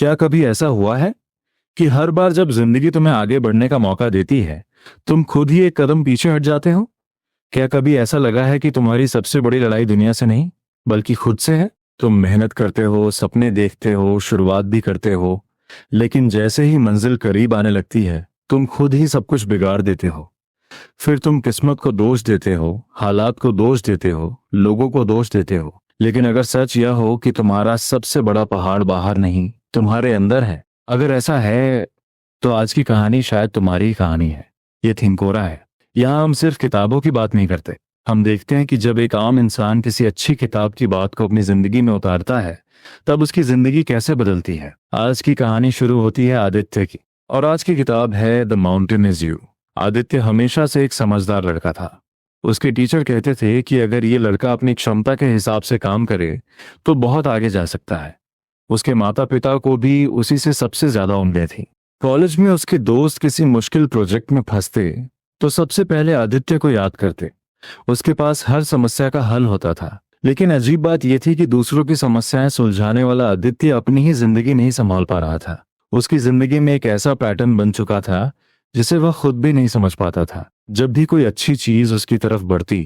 क्या कभी ऐसा हुआ है कि हर बार जब जिंदगी तुम्हें आगे बढ़ने का मौका देती है, तुम खुद ही एक कदम पीछे हट जाते हो? क्या कभी ऐसा लगा है कि तुम्हारी सबसे बड़ी लड़ाई दुनिया से नहीं, बल्कि खुद से है? तुम मेहनत करते हो, सपने देखते हो, शुरुआत भी करते हो, लेकिन जैसे ही मंजिल करीब आने लगती है, तुम खुद ही सब कुछ बिगाड़ देते हो। फिर तुम किस्मत को दोष देते हो, हालात को दोष देते हो, लोगों को दोष देते हो। लेकिन अगर सच यह हो कि तुम्हारा सबसे बड़ा पहाड़ बाहर नहीं, तुम्हारे अंदर है, अगर ऐसा है, तो आज की कहानी शायद तुम्हारी ही कहानी है। ये थिंकोरा है। यहाँ हम सिर्फ किताबों की बात नहीं करते। हम देखते हैं कि जब एक आम इंसान किसी अच्छी किताब की बात को अपनी जिंदगी में उतारता है, तब उसकी जिंदगी कैसे बदलती है। आज की कहानी शुरू होती है आदित्य की, और आज की किताब है the mountain is you. Aditya हमेशा से एक समझदार लड़का था। उसके टीचर कहते थे कि अगर ये लड़का अपनी क्षमता के हिसाब से काम करे तो बहुत आगे जा सकता है। उसके माता पिता को भी उसी से सबसे ज्यादा उम्मीदें थी। कॉलेज में उसके दोस्त किसी मुश्किल प्रोजेक्ट में फंसते तो सबसे पहले आदित्य को याद करते। उसके पास हर समस्या का हल होता था। लेकिन अजीब बात यह थी कि दूसरों की समस्याएं सुलझाने वाला आदित्य अपनी ही जिंदगी नहीं संभाल पा रहा था। उसकी जिंदगी में एक ऐसा पैटर्न बन चुका था जिसे वह खुद भी नहीं समझ पाता था। जब भी कोई अच्छी चीज उसकी तरफ बढ़ती,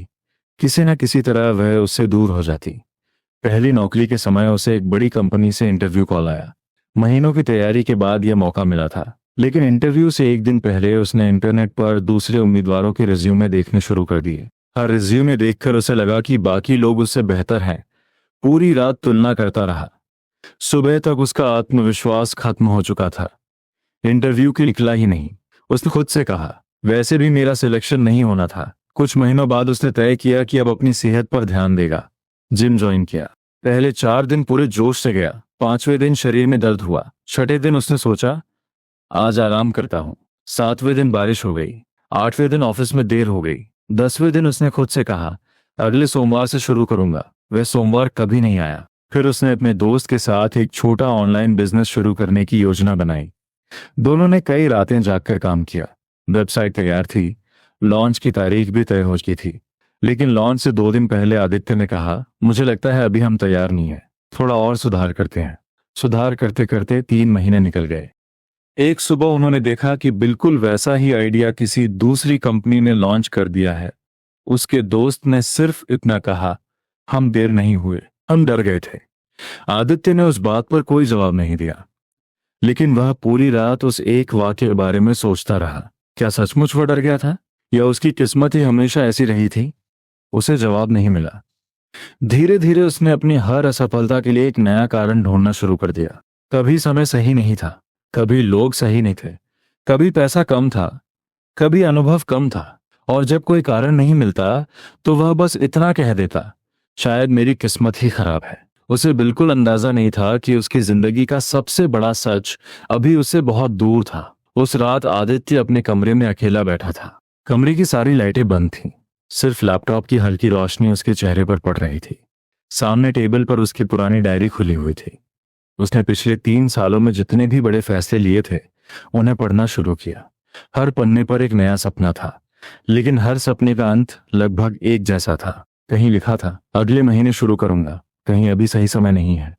किसी न किसी तरह वह उससे दूर हो जाती। पहली नौकरी के समय उसे एक बड़ी कंपनी से इंटरव्यू कॉल आया। महीनों की तैयारी के बाद यह मौका मिला था। लेकिन इंटरव्यू से एक दिन पहले उसने इंटरनेट पर दूसरे उम्मीदवारों के रिज्यूमे देखने शुरू कर दिए। हर रिज्यूमे देखकर उसे लगा कि बाकी लोग उससे बेहतर हैं। पूरी रात तुलना करता रहा। सुबह तक उसका आत्मविश्वास खत्म हो चुका था। इंटरव्यू की निकला ही नहीं। उसने खुद से कहा, वैसे भी मेरा सिलेक्शन नहीं होना था। कुछ महीनों बाद उसने तय किया कि अब अपनी सेहत पर ध्यान देगा। जिम ज्वाइन किया। पहले 4 दिन पूरे जोश से गया। 5वें दिन शरीर में दर्द हुआ। 6ठे दिन उसने सोचा, आज आराम करता हूं। 7वें दिन बारिश हो गई। 8वें दिन ऑफिस में देर हो गई। 10वें दिन उसने खुद से कहा, अगले सोमवार से शुरू करूंगा। वह सोमवार कभी नहीं आया। फिर उसने अपने दोस्त के साथ एक छोटा ऑनलाइन बिजनेस शुरू करने की योजना बनाई। दोनों ने कई रातें जागकर काम किया। वेबसाइट तैयार थी, लॉन्च की तारीख भी तय हो चुकी थी। लेकिन लॉन्च से 2 दिन पहले आदित्य ने कहा, मुझे लगता है अभी हम तैयार नहीं है, थोड़ा और सुधार करते हैं। सुधार करते करते 3 महीने निकल गए। एक सुबह उन्होंने देखा कि बिल्कुल वैसा ही आइडिया किसी दूसरी कंपनी ने लॉन्च कर दिया है। उसके दोस्त ने सिर्फ इतना कहा, हम देर नहीं हुए, हम डर गए थे। आदित्य ने उस बात पर कोई जवाब नहीं दिया। लेकिन वह पूरी रात उस एक वाक्य के बारे में सोचता रहा। क्या सचमुच वह डर गया था, या उसकी किस्मत ही हमेशा ऐसी रही थी? उसे जवाब नहीं मिला। धीरे धीरे उसने अपनी हर असफलता के लिए एक नया कारण ढूंढना शुरू कर दिया। कभी समय सही नहीं था, कभी लोग सही नहीं थे, कभी पैसा कम था, कभी अनुभव कम था। और जब कोई कारण नहीं मिलता तो वह बस इतना कह देता, शायद मेरी किस्मत ही खराब है। उसे बिल्कुल अंदाजा नहीं था कि उसकी जिंदगी का सबसे बड़ा सच अभी उससे बहुत दूर था। उस रात आदित्य अपने कमरे में अकेला बैठा था। कमरे की सारी लाइटें बंद थीं। सिर्फ लैपटॉप की हल्की रोशनी उसके चेहरे पर पड़ रही थी। सामने टेबल पर उसकी पुरानी डायरी खुली हुई थी। उसने पिछले 3 सालों में जितने भी बड़े फैसले लिए थे, उन्हें पढ़ना शुरू किया। हर पन्ने पर एक नया सपना था, लेकिन हर सपने का अंत लगभग एक जैसा था। कहीं लिखा था, अगले महीने शुरू करूंगा, कहीं अभी सही समय नहीं है,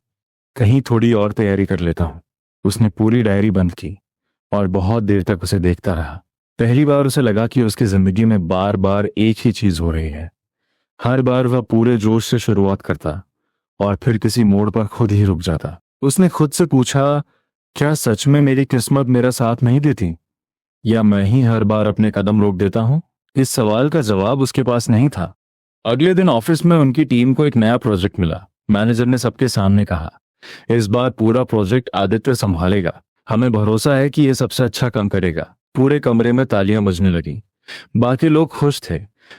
कहीं थोड़ी और तैयारी कर लेता हूं। उसने पूरी डायरी बंद की और बहुत देर तक उसे देखता रहा। पहली बार उसे लगा कि उसकी जिंदगी में बार बार एक ही चीज हो रही है। हर बार वह पूरे जोश से शुरुआत करता और फिर किसी मोड़ पर खुद ही रुक जाता। उसने खुद से पूछा, क्या सच में मेरी किस्मत मेरा साथ नहीं देती, या मैं ही हर बार अपने कदम रोक देता हूं? इस सवाल का जवाब उसके पास नहीं था। अगले दिन ऑफिस में उनकी टीम को एक नया प्रोजेक्ट मिला। मैनेजर ने सबके सामने कहा, इस बार पूरा प्रोजेक्ट आदित्य संभालेगा, हमें भरोसा है कि यह सबसे अच्छा काम करेगा। पूरे कमरे में तालियां बजने लगी। बाकी लोग खुश थे,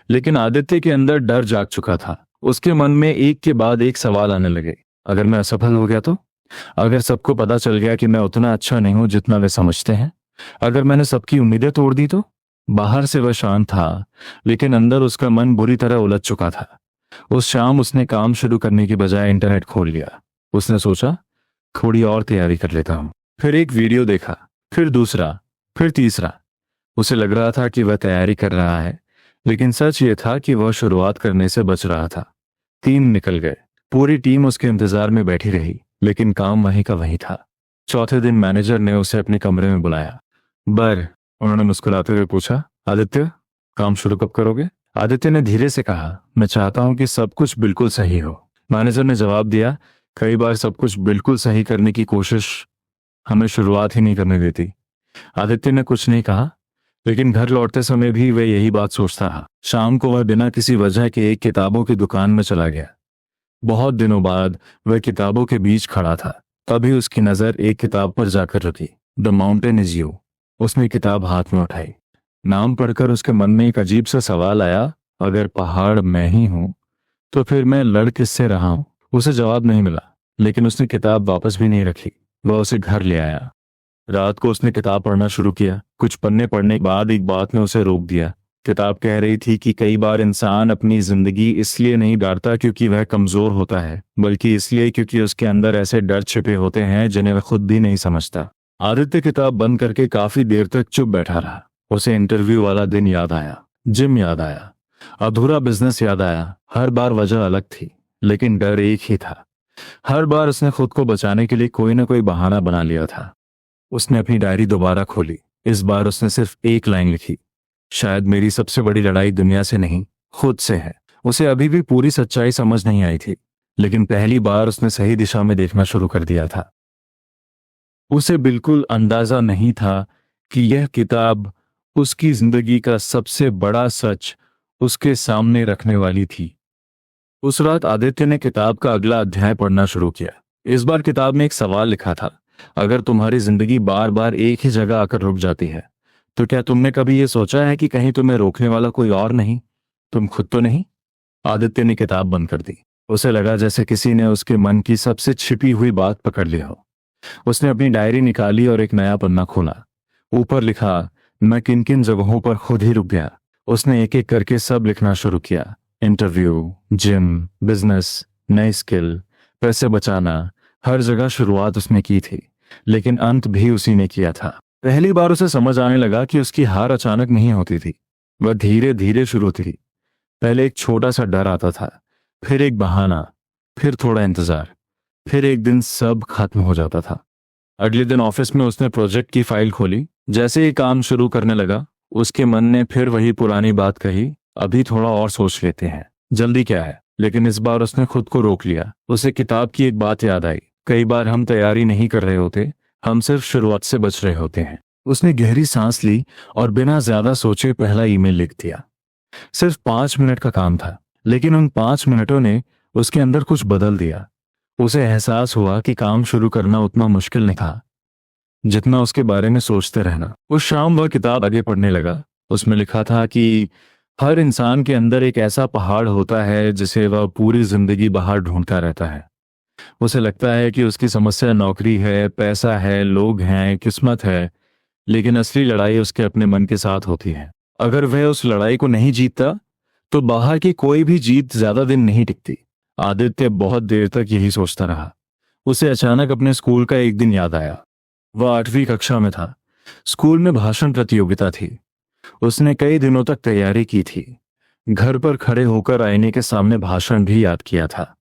लेकिन आदित्य के अंदर डर जाग चुका था। उसके मन में एक के बाद एक सवाल आने लगे। अगर मैं असफल हो गया तो? अगर सबको पता चल गया कि मैं उतना अच्छा नहीं हूं जितना वे समझते हैं? अगर मैंने सबकी उम्मीदें तोड़ दी तो? बाहर से वह शांत था, लेकिन अंदर उसका मन बुरी तरह उलझ चुका था। उस शाम उसने काम शुरू करने के बजाय इंटरनेट खोल लिया। उसने सोचा, थोड़ी और तैयारी कर लेता हूं। फिर एक वीडियो देखा, फिर दूसरा, फिर तीसरा। उसे लग रहा था कि वह तैयारी कर रहा है, लेकिन सच ये था कि वह शुरुआत करने से बच रहा था। 3 निकल गए। पूरी टीम उसके इंतजार में बैठी रही, लेकिन काम वहीं का वहीं था। चौथे दिन मैनेजर ने उसे अपने कमरे में बुलाया। बर, उन्होंने मुस्कुराते हुए पूछा, आदित्य, काम शुरू कब करोगे? आदित्य ने धीरे से कहा, मैं चाहता हूं कि सब कुछ बिल्कुल सही हो। मैनेजर ने जवाब दिया, कई बार सब कुछ बिल्कुल सही करने की कोशिश हमें शुरुआत ही नहीं करने देती। आदित्य ने कुछ नहीं कहा, लेकिन घर लौटते समय भी वह यही बात सोचता रहा। शाम को वह बिना किसी वजह के एक किताबों की दुकान में चला गया। बहुत दिनों बाद वह किताबों के बीच खड़ा था। तभी उसकी नजर एक किताब पर जाकर रुकी। The mountain is you. उसने किताब हाथ में उठाई। नाम पढ़कर उसके मन में एक अजीब सा सवाल आया, अगर पहाड़ मैं ही हूं तो फिर मैं लड़ किससे रहा हूं? उसे जवाब नहीं मिला, लेकिन उसने किताब वापस भी नहीं रखी। वह उसे घर ले आया। रात को उसने किताब पढ़ना शुरू किया। कुछ पन्ने पढ़ने के बाद एक बात ने उसे रोक दिया। किताब कह रही थी कि कई बार इंसान अपनी जिंदगी इसलिए नहीं डरता क्योंकि वह कमजोर होता है, बल्कि इसलिए क्योंकि उसके अंदर ऐसे डर छिपे होते हैं जिन्हें वह खुद भी नहीं समझता। आदित्य किताब बंद करके काफी देर तक चुप बैठा रहा। उसे इंटरव्यू वाला दिन याद आया, जिम याद आया, अधूरा बिजनेस याद आया। हर बार वजह अलग थी, लेकिन डर एक ही था। हर बार उसने खुद को बचाने के लिए कोई ना कोई बहाना बना लिया था। उसने अपनी डायरी दोबारा खोली। इस बार उसने सिर्फ एक लाइन लिखी, शायद मेरी सबसे बड़ी लड़ाई दुनिया से नहीं, खुद से है। उसे अभी भी पूरी सच्चाई समझ नहीं आई थी, लेकिन पहली बार उसने सही दिशा में देखना शुरू कर दिया था। उसे बिल्कुल अंदाजा नहीं था कि यह किताब उसकी जिंदगी का सबसे बड़ा सच उसके सामने रखने वाली थी। उस रात आदित्य ने किताब का अगला अध्याय पढ़ना शुरू किया। इस बार किताब में एक सवाल लिखा था, अगर तुम्हारी जिंदगी बार बार एक ही जगह आकर रुक जाती है तो क्या तुमने कभी ये सोचा है कि कहीं तुम्हें रोकने वाला कोई और नहीं, तुम खुद तो नहीं? आदित्य ने किताब बंद कर दी। उसे लगा जैसे किसी ने उसके मन की सबसे छिपी हुई बात पकड़ ली हो। उसने अपनी डायरी निकाली और एक नया पन्ना खोला। ऊपर लिखा, मैं किन किन जगहों पर खुद ही रुक गया। उसने एक एक करके सब लिखना शुरू किया। इंटरव्यू, जिम, बिजनेस, नई स्किल, पैसे बचाना, हर जगह शुरुआत उसने की थी, लेकिन अंत भी उसी ने किया था। पहली बार उसे समझ आने लगा कि उसकी हार अचानक नहीं होती थी, वह धीरे धीरे शुरू होती थी। पहले एक छोटा सा डर आता था, फिर एक बहाना, फिर थोड़ा इंतजार, फिर एक दिन सब खत्म हो जाता था। अगले दिन ऑफिस में उसने प्रोजेक्ट की फाइल खोली। जैसे ही काम शुरू करने लगा, उसके मन ने फिर वही पुरानी बात कही, अभी थोड़ा और सोच लेते हैं, जल्दी क्या है। लेकिन इस बार उसने खुद को रोक लिया। उसे किताब की एक बात याद आई, कई बार हम तैयारी नहीं कर रहे होते, हम सिर्फ शुरुआत से बच रहे होते हैं। उसने गहरी सांस ली और बिना ज्यादा सोचे पहला ईमेल लिख दिया। सिर्फ 5 मिनट का काम था, लेकिन उन 5 मिनटों ने उसके अंदर कुछ बदल दिया। उसे एहसास हुआ कि काम शुरू करना उतना मुश्किल नहीं था जितना उसके बारे में सोचते रहना। उस शाम वह किताब आगे पढ़ने लगा। उसमें लिखा था कि हर इंसान के अंदर एक ऐसा पहाड़ होता है जिसे वह पूरी जिंदगी बाहर ढूंढता रहता है। उसे लगता है कि उसकी समस्या नौकरी है, पैसा है, लोग हैं, किस्मत है, लेकिन असली लड़ाई उसके अपने मन के साथ होती है। अगर वह उस लड़ाई को नहीं जीतता तो बाहर की कोई भी जीत ज्यादा दिन नहीं टिकती। आदित्य बहुत देर तक यही सोचता रहा। उसे अचानक अपने स्कूल का एक दिन याद आया। वह 8वीं कक्षा में था। स्कूल में भाषण प्रतियोगिता थी। उसने कई दिनों तक तैयारी की थी। घर पर खड़े होकर आईने के सामने भाषण भी याद किया था,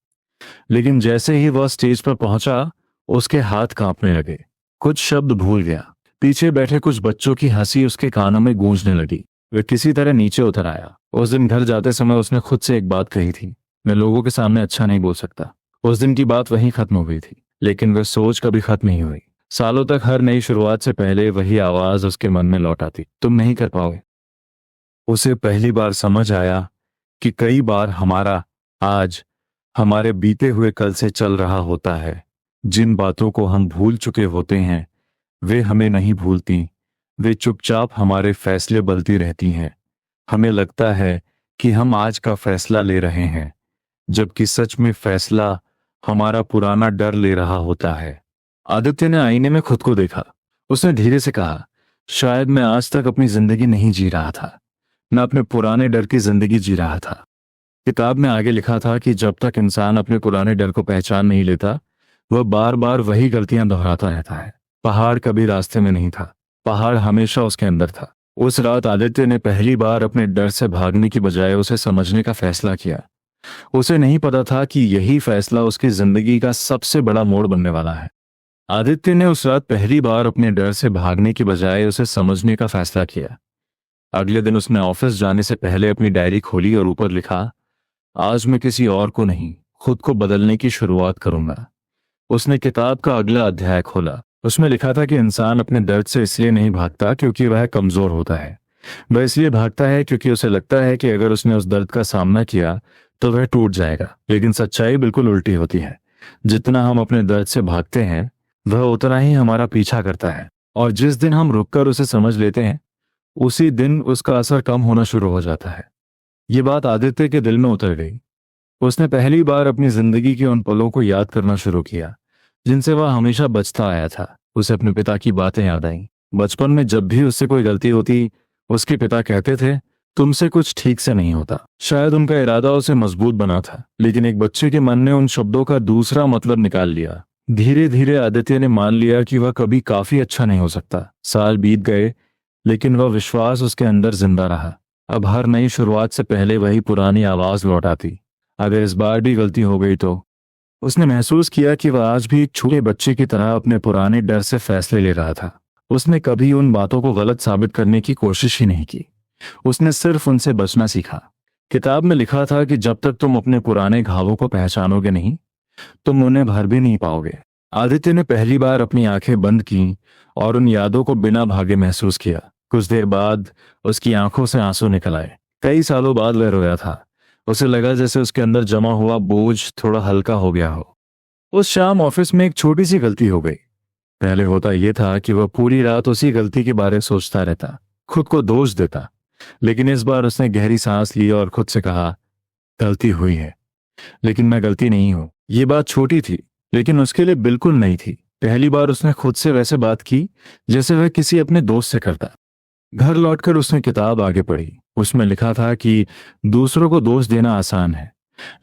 लेकिन जैसे ही वह स्टेज पर पहुंचा, उसके हाथ कांपने लगे। कुछ शब्द भूल गया। पीछे बैठे कुछ बच्चों की हंसी उसके कानों में गूंजने लगी। वह किसी तरह नीचे उतर आया। उस दिन घर जाते समय उसने खुद से एक बात कही थी, मैं लोगों के सामने अच्छा नहीं बोल सकता। उस दिन की बात वहीं खत्म हो गई थी, लेकिन वह सोच कभी खत्म नहीं हुई। सालों तक हर नई शुरुआत से पहले वही आवाज उसके मन में लौट आती, तुम नहीं कर पाओगे। उसे पहली बार समझ आया कि कई बार हमारा आज हमारे बीते हुए कल से चल रहा होता है। जिन बातों को हम भूल चुके होते हैं वे हमें नहीं भूलती, वे चुपचाप हमारे फैसले बदलती रहती हैं। हमें लगता है कि हम आज का फैसला ले रहे हैं, जबकि सच में फैसला हमारा पुराना डर ले रहा होता है। आदित्य ने आईने में खुद को देखा। उसने धीरे से कहा, शायद मैं आज तक अपनी जिंदगी नहीं जी रहा था, मैं अपने पुराने डर की जिंदगी जी रहा था। किताब में आगे लिखा था कि जब तक इंसान अपने पुराने डर को पहचान नहीं लेता, वह बार बार वही गलतियां दोहराता रहता है। पहाड़ कभी रास्ते में नहीं था, पहाड़ हमेशा उसके अंदर था। उस रात आदित्य ने पहली बार अपने डर से भागने की बजाय उसे समझने का फैसला किया। उसे नहीं पता था कि यही फैसला उसकी जिंदगी का सबसे बड़ा मोड़ बनने वाला है। आदित्य ने उस रात पहली बार अपने डर से भागने की बजाय उसे समझने का फैसला किया। अगले दिन उसने ऑफिस जाने से पहले अपनी डायरी खोली और ऊपर लिखा, आज मैं किसी और को नहीं, खुद को बदलने की शुरुआत करूंगा। उसने किताब का अगला अध्याय खोला। उसमें लिखा था कि इंसान अपने दर्द से इसलिए नहीं भागता क्योंकि वह कमजोर होता है, वह इसलिए भागता है क्योंकि उसे लगता है कि अगर उसने उस दर्द का सामना किया तो वह टूट जाएगा। लेकिन सच्चाई बिल्कुल उल्टी होती है। जितना हम अपने दर्द से भागते हैं वह उतना ही हमारा पीछा करता है, और जिस दिन हम रुककर उसे समझ लेते हैं उसी दिन उसका असर कम होना शुरू हो जाता है। ये बात आदित्य के दिल में उतर गई। उसने पहली बार अपनी जिंदगी के उन पलों को याद करना शुरू किया जिनसे वह हमेशा बचता आया था। उसे अपने पिता की बातें याद आईं। बचपन में जब भी उससे कोई गलती होती उसके पिता कहते थे, तुमसे कुछ ठीक से नहीं होता। शायद उनका इरादा उसे मजबूत बना था, लेकिन एक बच्चे के मन ने उन शब्दों का दूसरा मतलब निकाल लिया। धीरे धीरे आदित्य ने मान लिया कि वह कभी काफी अच्छा नहीं हो सकता। साल बीत गए, लेकिन वह विश्वास उसके अंदर जिंदा रहा। अब हर नई शुरुआत से पहले वही पुरानी आवाज लौट आती, अगर इस बार भी गलती हो गई तो। उसने महसूस किया कि वह आज भी एक छोटे बच्चे की तरह अपने पुराने डर से फैसले ले रहा था। उसने कभी उन बातों को गलत साबित करने की कोशिश ही नहीं की। उसने सिर्फ उनसे बचना सीखा। किताब में लिखा था कि जब तक तुम अपने पुराने घावों को पहचानोगे नहीं, तुम उन्हें भर भी नहीं पाओगे। आदित्य ने पहली बार अपनी आंखें बंद की और उन यादों को बिना भागे महसूस किया। कुछ देर बाद उसकी आंखों से आंसू निकल आए। कई सालों बाद वह रोया था। उसे लगा जैसे उसके अंदर जमा हुआ बोझ थोड़ा हल्का हो गया हो। उस शाम ऑफिस में एक छोटी सी गलती हो गई। पहले होता यह था कि वह पूरी रात उसी गलती के बारे में सोचता रहता, खुद को दोष देता। लेकिन इस बार उसने गहरी सांस ली और खुद से कहा, गलती हुई है, लेकिन मैं गलती नहीं हूं। ये बात छोटी थी, लेकिन उसके लिए बिल्कुल नई थी। पहली बार उसने खुद से वैसे बात की जैसे वह किसी अपने दोस्त से करता। घर लौटकर उसने किताब आगे पढ़ी। उसमें लिखा था कि दूसरों को दोष देना आसान है,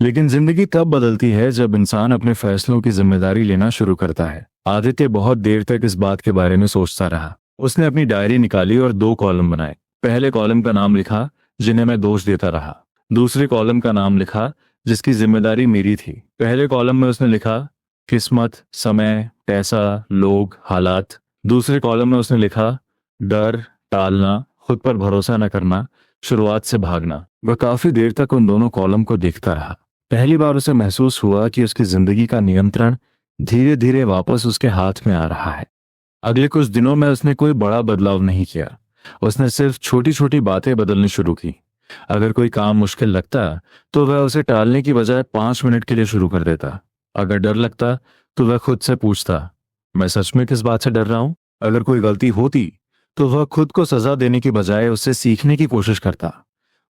लेकिन जिंदगी तब बदलती है जब इंसान अपने फैसलों की जिम्मेदारी लेना शुरू करता है। आदित्य बहुत देर तक इस बात के बारे में सोचता रहा। उसने अपनी डायरी निकाली और 2 कॉलम बनाए। पहले कॉलम का नाम लिखा, जिन्हें मैं दोष देता रहा। दूसरे कॉलम का नाम लिखा, जिसकी जिम्मेदारी मेरी थी। पहले कॉलम में उसने लिखा, किस्मत, समय, पैसा, लोग, हालात। दूसरे कॉलम में उसने लिखा, डर, टालना, खुद पर भरोसा न करना, शुरुआत से भागना। वह काफी देर तक उन दोनों कॉलम को देखता रहा। पहली बार उसे महसूस हुआ कि उसकी जिंदगी का नियंत्रण धीरे धीरे वापस उसके हाथ में आ रहा है। अगले कुछ दिनों में उसने कोई बड़ा बदलाव नहीं किया। उसने सिर्फ छोटी छोटी बातें बदलनी शुरू की। अगर कोई काम मुश्किल लगता तो वह उसे टालने की बजाय 5 मिनट के लिए शुरू कर देता। अगर डर लगता तो वह खुद से पूछता, मैं सच में किस बात से डर रहा हूं? अगर कोई गलती होती तो वह खुद को सजा देने की बजाय उससे सीखने की कोशिश करता।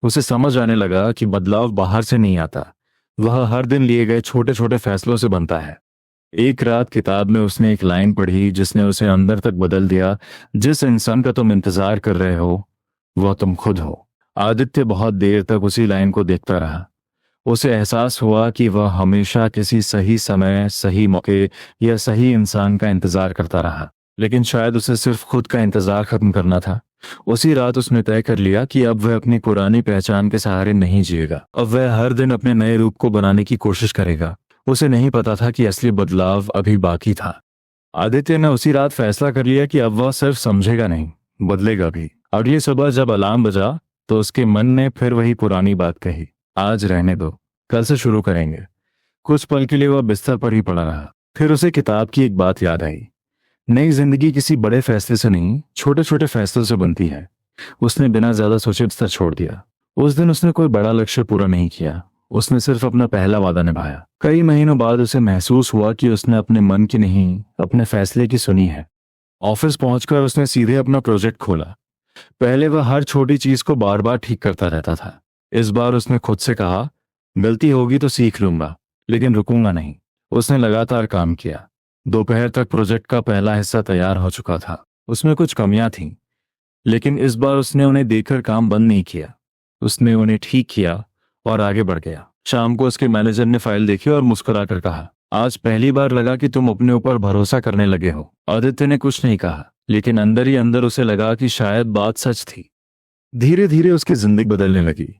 उसे समझ आने लगा कि बदलाव बाहर से नहीं आता, वह हर दिन लिए गए छोटे छोटे फैसलों से बनता है। एक रात किताब में उसने एक लाइन पढ़ी जिसने उसे अंदर तक बदल दिया, जिस इंसान का तुम इंतजार कर रहे हो वह तुम खुद हो। आदित्य बहुत देर तक उसी लाइन को देखता रहा। उसे एहसास हुआ कि वह हमेशा किसी सही समय, सही मौके या सही इंसान का इंतजार करता रहा, लेकिन शायद उसे सिर्फ खुद का इंतजार खत्म करना था। उसी रात उसने तय कर लिया कि अब वह अपनी पुरानी पहचान के सहारे नहीं जिएगा। अब वह हर दिन अपने नए रूप को बनाने की कोशिश करेगा। उसे नहीं पता था कि असली बदलाव अभी बाकी था। आदित्य ने उसी रात फैसला कर लिया कि अब वह सिर्फ समझेगा नहीं, बदलेगा भी। अगली सुबह जब अलार्म बजा तो उसके मन ने फिर वही पुरानी बात कही, आज रहने दो, कल से शुरू करेंगे। कुछ पल के लिए वह बिस्तर पर ही पड़ा रहा। फिर उसे किताब की एक बात याद आई, नई जिंदगी किसी बड़े फैसले से नहीं, छोटे छोटे फैसलों से बनती है। उसने बिना ज्यादा सोचे बिस्तर छोड़ दिया। उस दिन उसने कोई बड़ा लक्ष्य पूरा नहीं किया, उसने सिर्फ अपना पहला वादा निभाया। कई महीनों बाद उसे महसूस हुआ कि उसने अपने मन की नहीं, अपने फैसले की सुनी है। ऑफिस पहुंचकर उसने सीधे अपना प्रोजेक्ट खोला। पहले वह हर छोटी चीज को बार बार ठीक करता रहता था। इस बार उसने खुद से कहा, गलती होगी तो सीख लूंगा, लेकिन रुकूंगा नहीं। उसने लगातार काम किया। दोपहर तक प्रोजेक्ट का पहला हिस्सा तैयार हो चुका था। उसमें कुछ कमियां थीं, लेकिन इस बार उसने उन्हें देखकर काम बंद नहीं किया। उसने उन्हें ठीक किया और आगे बढ़ गया। शाम को उसके मैनेजर ने फाइल देखी और मुस्कुराकर कहा, आज पहली बार लगा कि तुम अपने ऊपर भरोसा करने लगे हो। आदित्य ने कुछ नहीं कहा, लेकिन अंदर ही अंदर उसे लगा कि शायद बात सच थी। धीरे धीरे उसकी जिंदगी बदलने लगी।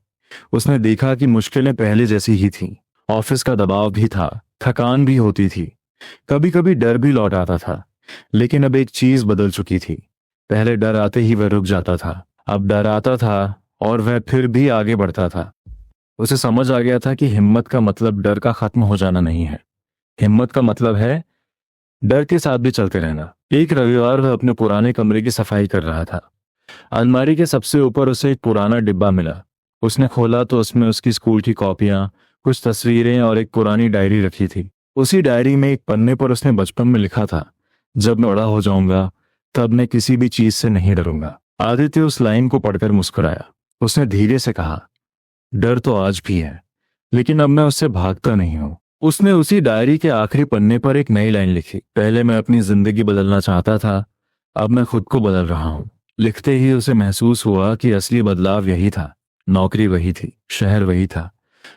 उसने देखा कि मुश्किलें पहले जैसी ही थीं। ऑफिस का दबाव भी था, थकान भी होती थी, कभी कभी डर भी लौट आता था, लेकिन अब एक चीज बदल चुकी थी। पहले डर आते ही वह रुक जाता था, अब डर आता था और वह फिर भी आगे बढ़ता था। उसे समझ आ गया था कि हिम्मत का मतलब डर का खत्म हो जाना नहीं है। हिम्मत का मतलब है डर के साथ भी चलते रहना। एक रविवार वह अपने पुराने कमरे की सफाई कर रहा था। अलमारी के सबसे ऊपर उसे एक पुराना डिब्बा मिला। उसने खोला तो उसमें उसकी स्कूल की कॉपियां, कुछ तस्वीरें और एक पुरानी डायरी रखी थी। उसी डायरी में एक पन्ने पर उसने बचपन में लिखा था, जब मैं बड़ा हो जाऊंगा तब मैं किसी भी चीज से नहीं डरूंगा। आदित्य उस लाइन को पढ़कर मुस्कुराया। उसने धीरे से कहा, डर तो आज भी है, लेकिन अब मैं उससे भागता नहीं हूं। उसने उसी डायरी के आखिरी पन्ने पर एक नई लाइन लिखी, पहले मैं अपनी जिंदगी बदलना चाहता था, अब मैं खुद को बदल रहा हूं। लिखते ही उसे महसूस हुआ कि असली बदलाव यही था। नौकरी वही थी, शहर वही था,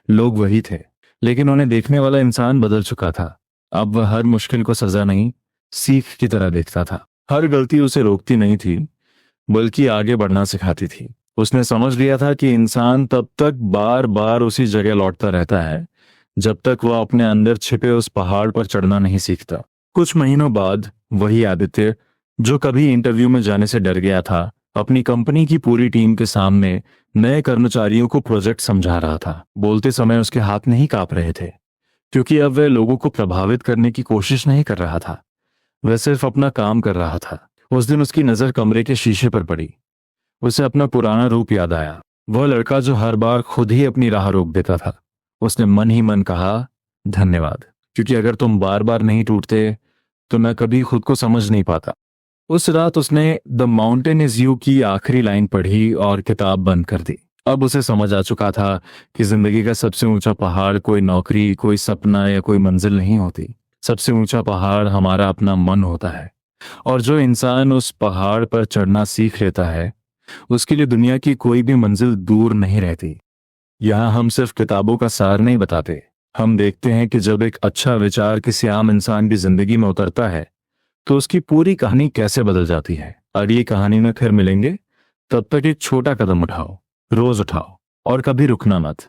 लोग वही थे, लेकिन उन्हें देखने वाला इंसान बदल चुका था। अब वह हर मुश्किल को सजा नहीं, सीख की तरह देखता था। हर गलती उसे रोकती नहीं थी, बल्कि आगे बढ़ना सिखाती थी। उसने समझ लिया था कि इंसान तब तक बार बार उसी जगह लौटता रहता है जब तक वह अपने अंदर छिपे उस पहाड़ पर चढ़ना नहीं सीखता। कुछ महीनों बाद वही आदित्य, जो कभी इंटरव्यू में जाने से डर गया था, अपनी कंपनी की पूरी टीम के सामने नए कर्मचारियों को प्रोजेक्ट समझा रहा था। बोलते समय उसके हाथ नहीं कांप रहे थे, क्योंकि अब वह लोगों को प्रभावित करने की कोशिश नहीं कर रहा था, वह सिर्फ अपना काम कर रहा था। उस दिन उसकी नजर कमरे के शीशे पर पड़ी। उसे अपना पुराना रूप याद आया, वह लड़का जो हर बार खुद ही अपनी राह रोक देता था। उसने मन ही मन कहा, धन्यवाद, क्योंकि अगर तुम बार बार नहीं टूटते तो मैं कभी खुद को समझ नहीं पाता। उस रात उसने द माउंटेन इज यू की आखिरी लाइन पढ़ी और किताब बंद कर दी। अब उसे समझ आ चुका था कि जिंदगी का सबसे ऊंचा पहाड़ कोई नौकरी, कोई सपना या कोई मंजिल नहीं होती। सबसे ऊंचा पहाड़ हमारा अपना मन होता है, और जो इंसान उस पहाड़ पर चढ़ना सीख लेता है, उसके लिए दुनिया की कोई भी मंजिल दूर नहीं रहती। यहाँ हम सिर्फ किताबों का सार नहीं बताते, हम देखते हैं कि जब एक अच्छा विचार किसी आम इंसान की जिंदगी में उतरता है तो उसकी पूरी कहानी कैसे बदल जाती है। अगली कहानी में फिर मिलेंगे, तब तक एक छोटा कदम उठाओ, रोज उठाओ और कभी रुकना मत।